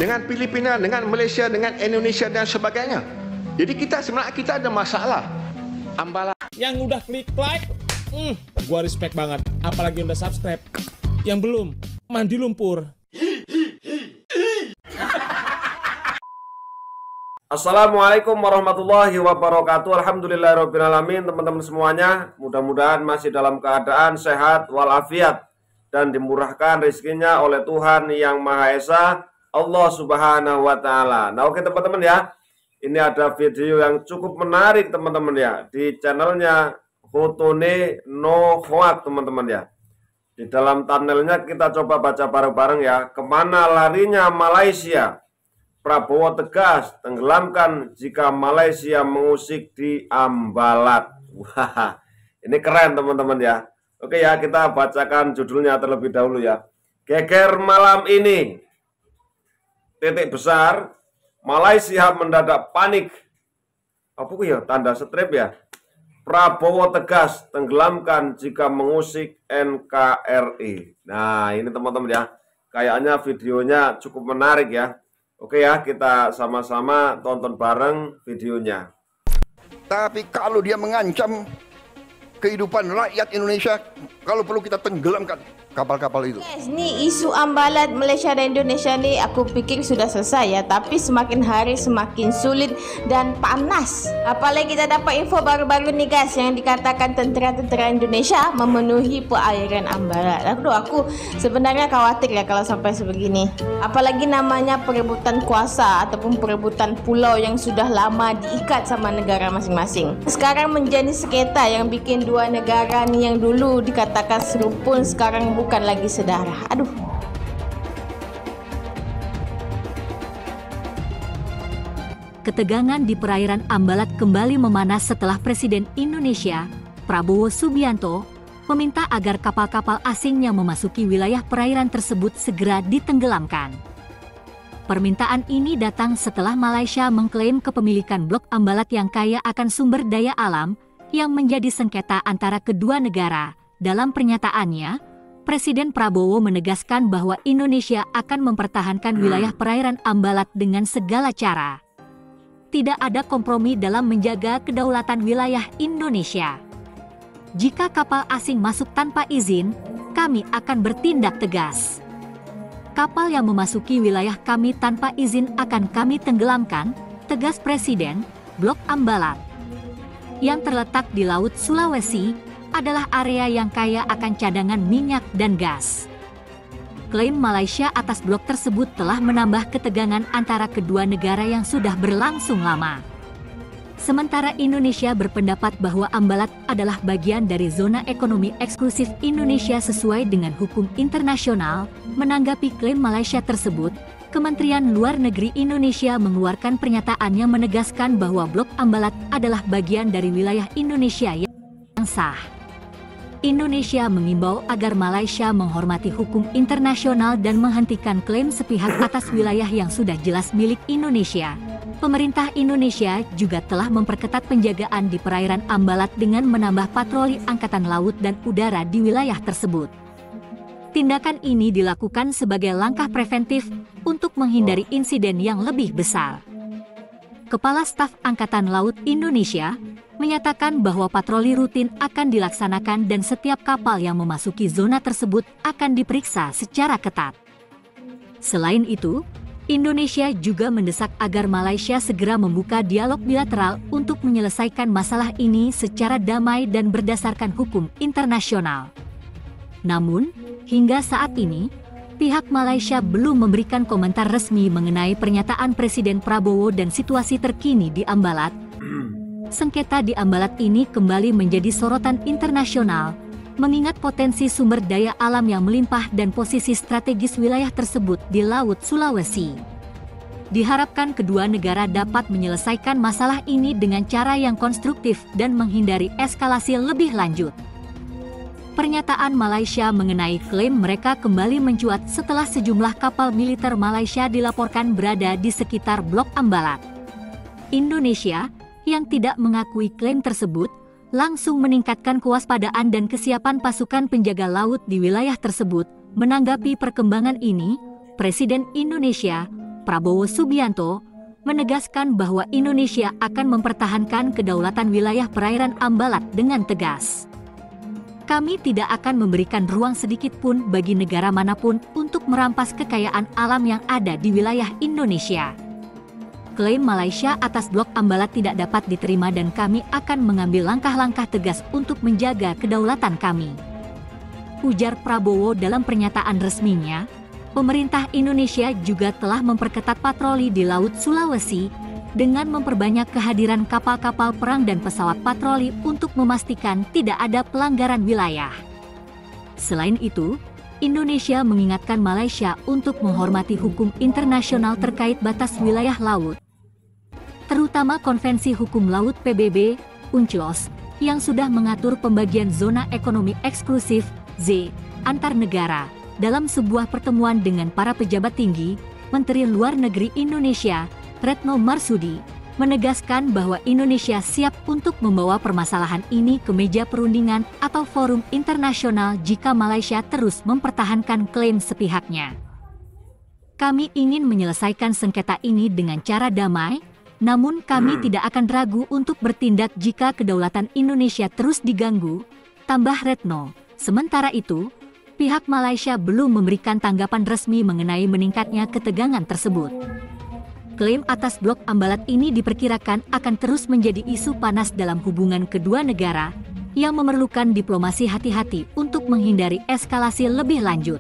dengan Filipina, dengan Malaysia, dengan Indonesia dan sebagainya. Jadi sebenarnya kita ada masalah. Ambalat. Yang udah klik like, gua respect banget. Apalagi udah subscribe. Yang belum, mandi lumpur. Assalamualaikum warahmatullahi wabarakatuh. Alhamdulillahirrabbilalamin. Teman-teman semuanya, mudah-mudahan masih dalam keadaan sehat walafiat dan dimurahkan rezekinya oleh Tuhan yang Maha Esa, Allah Subhanahu wa Ta'ala. Nah, oke teman-teman ya, ini ada video yang cukup menarik teman-teman ya, di channelnya Hotone No Hoak teman-teman ya. Di dalam thumbnailnya kita coba baca bareng-bareng ya. Kemana larinya Malaysia? Prabowo tegas tenggelamkan jika Malaysia mengusik di Ambalat. Wah, ini keren teman-teman ya. Oke ya, kita bacakan judulnya terlebih dahulu ya. Geger malam ini. Titik besar. Malaysia mendadak panik. Apa ya? Tanda strip ya. Prabowo tegas tenggelamkan jika mengusik NKRI. Nah, ini teman-teman ya. Kayaknya videonya cukup menarik ya. Oke ya, kita sama-sama tonton bareng videonya. Tapi kalau dia mengancam kehidupan rakyat Indonesia, kalau perlu kita tenggelamkan kapal-kapal itu. Yes, ni isu Ambalat Malaysia dan Indonesia ni aku fikir sudah selesai ya, tapi semakin hari semakin sulit dan panas. Apalagi kita dapat info baru-baru ni guys, yang dikatakan tentera-tentera Indonesia memenuhi perairan Ambalat. Aku sebenarnya khawatir ya kalau sampai sebegini. Apalagi namanya perebutan kuasa ataupun perebutan pulau yang sudah lama diikat sama negara masing-masing. Sekarang menjadi sengketa yang bikin dua negara ni yang dulu dikatakan serupun sekarang bukan lagi saudara. Aduh. Ketegangan di perairan Ambalat kembali memanas setelah Presiden Indonesia, Prabowo Subianto, meminta agar kapal-kapal asing yang memasuki wilayah perairan tersebut segera ditenggelamkan. Permintaan ini datang setelah Malaysia mengklaim kepemilikan Blok Ambalat yang kaya akan sumber daya alam yang menjadi sengketa antara kedua negara. Dalam pernyataannya, Presiden Prabowo menegaskan bahwa Indonesia akan mempertahankan wilayah perairan Ambalat dengan segala cara. Tidak ada kompromi dalam menjaga kedaulatan wilayah Indonesia. Jika kapal asing masuk tanpa izin, kami akan bertindak tegas. Kapal yang memasuki wilayah kami tanpa izin akan kami tenggelamkan, tegas Presiden. Blok Ambalat yang terletak di Laut Sulawesi adalah area yang kaya akan cadangan minyak dan gas. Klaim Malaysia atas blok tersebut telah menambah ketegangan antara kedua negara yang sudah berlangsung lama. Sementara Indonesia berpendapat bahwa Ambalat adalah bagian dari zona ekonomi eksklusif Indonesia sesuai dengan hukum internasional. Menanggapi klaim Malaysia tersebut, Kementerian Luar Negeri Indonesia mengeluarkan pernyataan yang menegaskan bahwa blok Ambalat adalah bagian dari wilayah Indonesia yang sah. Indonesia mengimbau agar Malaysia menghormati hukum internasional dan menghentikan klaim sepihak atas wilayah yang sudah jelas milik Indonesia. Pemerintah Indonesia juga telah memperketat penjagaan di perairan Ambalat dengan menambah patroli angkatan laut dan udara di wilayah tersebut. Tindakan ini dilakukan sebagai langkah preventif untuk menghindari insiden yang lebih besar. Kepala Staf Angkatan Laut Indonesia menyatakan bahwa patroli rutin akan dilaksanakan dan setiap kapal yang memasuki zona tersebut akan diperiksa secara ketat. Selain itu, Indonesia juga mendesak agar Malaysia segera membuka dialog bilateral untuk menyelesaikan masalah ini secara damai dan berdasarkan hukum internasional. Namun, hingga saat ini, pihak Malaysia belum memberikan komentar resmi mengenai pernyataan Presiden Prabowo dan situasi terkini di Ambalat. Sengketa di Ambalat ini kembali menjadi sorotan internasional, mengingat potensi sumber daya alam yang melimpah dan posisi strategis wilayah tersebut di Laut Sulawesi. Diharapkan kedua negara dapat menyelesaikan masalah ini dengan cara yang konstruktif dan menghindari eskalasi lebih lanjut. Pernyataan Malaysia mengenai klaim mereka kembali mencuat setelah sejumlah kapal militer Malaysia dilaporkan berada di sekitar Blok Ambalat. Indonesia, yang tidak mengakui klaim tersebut, langsung meningkatkan kewaspadaan dan kesiapan pasukan penjaga laut di wilayah tersebut. Menanggapi perkembangan ini, Presiden Indonesia, Prabowo Subianto, menegaskan bahwa Indonesia akan mempertahankan kedaulatan wilayah perairan Ambalat dengan tegas. Kami tidak akan memberikan ruang sedikit pun bagi negara manapun untuk merampas kekayaan alam yang ada di wilayah Indonesia. Klaim Malaysia atas Blok Ambalat tidak dapat diterima dan kami akan mengambil langkah-langkah tegas untuk menjaga kedaulatan kami. Ujar Prabowo dalam pernyataan resminya. Pemerintah Indonesia juga telah memperketat patroli di Laut Sulawesi dengan memperbanyak kehadiran kapal-kapal perang dan pesawat patroli untuk memastikan tidak ada pelanggaran wilayah. Selain itu, Indonesia mengingatkan Malaysia untuk menghormati hukum internasional terkait batas wilayah laut, terutama Konvensi Hukum Laut PBB, UNCLOS, yang sudah mengatur pembagian zona ekonomi eksklusif, Z, antar negara. Dalam sebuah pertemuan dengan para pejabat tinggi, Menteri Luar Negeri Indonesia, Retno Marsudi, menegaskan bahwa Indonesia siap untuk membawa permasalahan ini ke meja perundingan atau forum internasional jika Malaysia terus mempertahankan klaim sepihaknya. Kami ingin menyelesaikan sengketa ini dengan cara damai, namun kami tidak akan ragu untuk bertindak jika kedaulatan Indonesia terus diganggu, tambah Retno. Sementara itu, pihak Malaysia belum memberikan tanggapan resmi mengenai meningkatnya ketegangan tersebut. Klaim atas Blok Ambalat ini diperkirakan akan terus menjadi isu panas dalam hubungan kedua negara yang memerlukan diplomasi hati-hati untuk menghindari eskalasi lebih lanjut.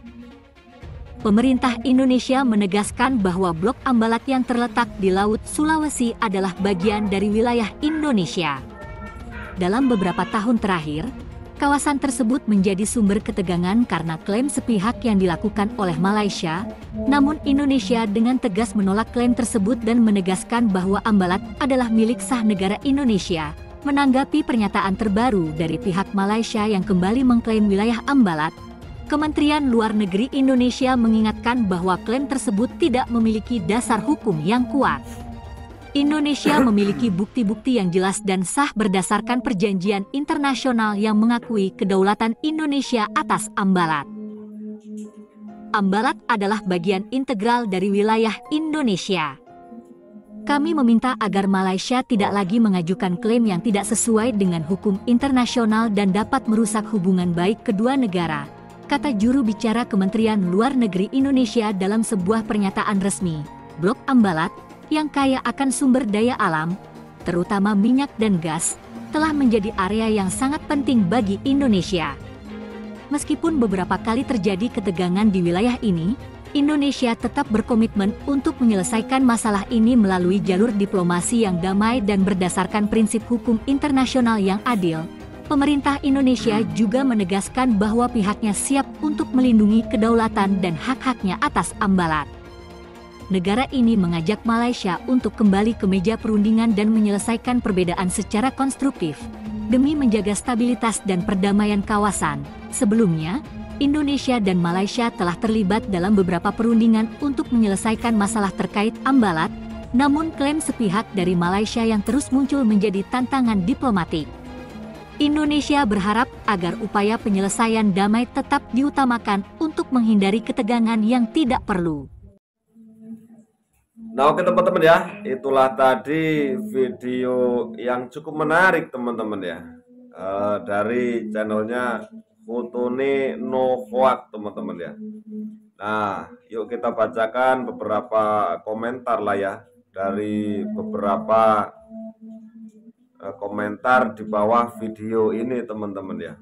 Pemerintah Indonesia menegaskan bahwa Blok Ambalat yang terletak di Laut Sulawesi adalah bagian dari wilayah Indonesia. Dalam beberapa tahun terakhir, kawasan tersebut menjadi sumber ketegangan karena klaim sepihak yang dilakukan oleh Malaysia, namun Indonesia dengan tegas menolak klaim tersebut dan menegaskan bahwa Ambalat adalah milik sah negara Indonesia. Menanggapi pernyataan terbaru dari pihak Malaysia yang kembali mengklaim wilayah Ambalat, Kementerian Luar Negeri Indonesia mengingatkan bahwa klaim tersebut tidak memiliki dasar hukum yang kuat. Indonesia memiliki bukti-bukti yang jelas dan sah berdasarkan perjanjian internasional yang mengakui kedaulatan Indonesia atas Ambalat. Ambalat adalah bagian integral dari wilayah Indonesia. Kami meminta agar Malaysia tidak lagi mengajukan klaim yang tidak sesuai dengan hukum internasional dan dapat merusak hubungan baik kedua negara, kata juru bicara Kementerian Luar Negeri Indonesia dalam sebuah pernyataan resmi. Blok Ambalat yang kaya akan sumber daya alam, terutama minyak dan gas, telah menjadi area yang sangat penting bagi Indonesia. Meskipun beberapa kali terjadi ketegangan di wilayah ini, Indonesia tetap berkomitmen untuk menyelesaikan masalah ini melalui jalur diplomasi yang damai dan berdasarkan prinsip hukum internasional yang adil. Pemerintah Indonesia juga menegaskan bahwa pihaknya siap untuk melindungi kedaulatan dan hak-haknya atas Ambalat. Negara ini mengajak Malaysia untuk kembali ke meja perundingan dan menyelesaikan perbedaan secara konstruktif demi menjaga stabilitas dan perdamaian kawasan. Sebelumnya, Indonesia dan Malaysia telah terlibat dalam beberapa perundingan untuk menyelesaikan masalah terkait Ambalat, namun klaim sepihak dari Malaysia yang terus muncul menjadi tantangan diplomatik. Indonesia berharap agar upaya penyelesaian damai tetap diutamakan untuk menghindari ketegangan yang tidak perlu. Nah oke teman-teman ya, itulah tadi video yang cukup menarik teman-teman ya, dari channelnya Fotone No Hoax teman-teman ya. Nah yuk kita bacakan beberapa komentar lah ya, dari beberapa komentar di bawah video ini teman-teman ya.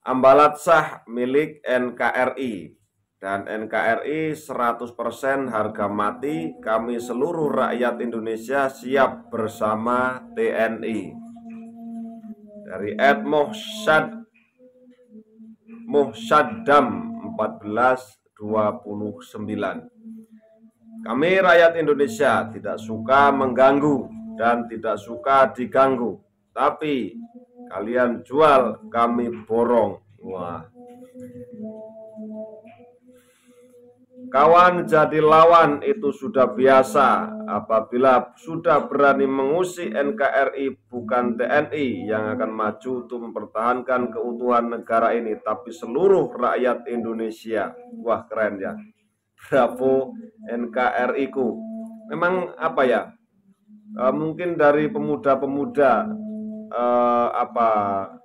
Ambalat sah milik NKRI. Dan NKRI 100% harga mati, kami seluruh rakyat Indonesia siap bersama TNI. Dari @Muhsaddam 1429. Kami rakyat Indonesia tidak suka mengganggu dan tidak suka diganggu, tapi kalian jual, kami borong. Wah. Kawan jadi lawan itu sudah biasa. Apabila sudah berani mengusik NKRI, bukan TNI yang akan maju untuk mempertahankan keutuhan negara ini, tapi seluruh rakyat Indonesia. Wah keren ya. Bravo NKRI ku. Memang apa ya? Mungkin dari pemuda-pemuda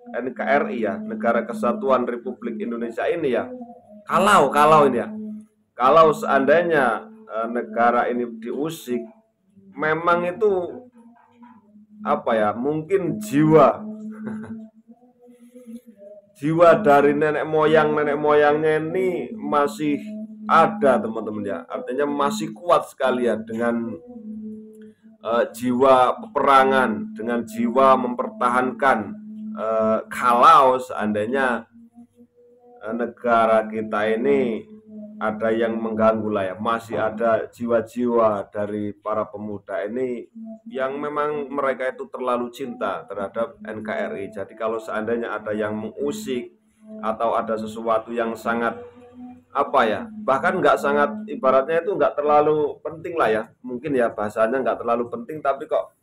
NKRI ya, Negara Kesatuan Republik Indonesia ini ya. Kalau ini ya. Kalau seandainya negara ini diusik, memang itu apa ya? Mungkin jiwa dari nenek moyangnya ini masih ada, teman-teman ya. Artinya masih kuat sekali ya dengan jiwa peperangan, dengan jiwa mempertahankan. Kalau seandainya negara kita ini ada yang mengganggu lah ya, masih ada jiwa-jiwa dari para pemuda ini yang memang mereka itu terlalu cinta terhadap NKRI. Jadi kalau seandainya ada yang mengusik atau ada sesuatu yang sangat apa ya, bahkan nggak sangat, ibaratnya itu nggak terlalu penting lah ya, mungkin ya bahasanya nggak terlalu penting, tapi kok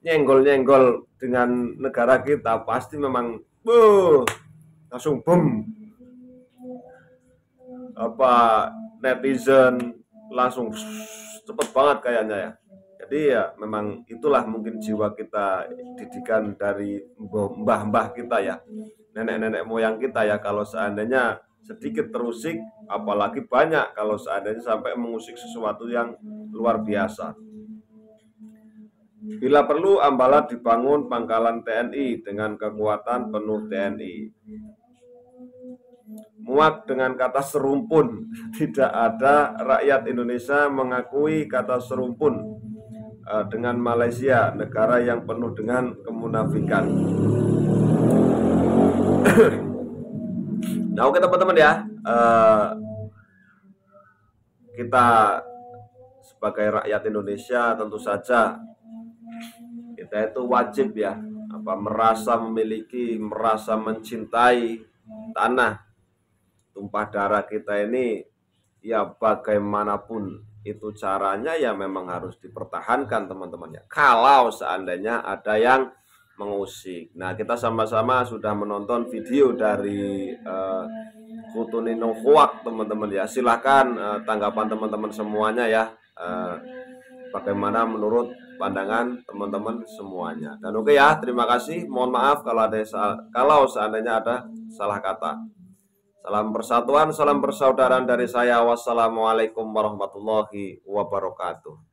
nyenggol-nyenggol dengan negara kita, pasti memang langsung boom, netizen langsung cepet banget kayaknya ya. Jadi ya memang itulah mungkin jiwa kita, didikan dari mbah-mbah kita ya, nenek-nenek moyang kita ya. Kalau seandainya sedikit terusik, apalagi banyak kalau seandainya sampai mengusik sesuatu yang luar biasa. Bila perlu, Ambalat dibangun pangkalan TNI dengan kekuatan penuh TNI. Muak dengan kata serumpun. Tidak ada rakyat Indonesia mengakui kata serumpun dengan Malaysia, negara yang penuh dengan kemunafikan. Nah, oke teman-teman ya, kita sebagai rakyat Indonesia tentu saja kita itu wajib ya, merasa memiliki, merasa mencintai tanah tumpah darah kita ini ya. Bagaimanapun itu caranya ya memang harus dipertahankan, teman-teman ya, kalau seandainya ada yang mengusik. Nah, kita sama-sama sudah menonton video dari Kutunino Hoak, teman-teman ya. Silahkan tanggapan teman-teman semuanya ya, bagaimana menurut pandangan teman-teman semuanya. Dan oke ya, terima kasih. Mohon maaf kalau seandainya ada salah kata. Salam persatuan, salam persaudaraan dari saya. Wassalamualaikum warahmatullahi wabarakatuh.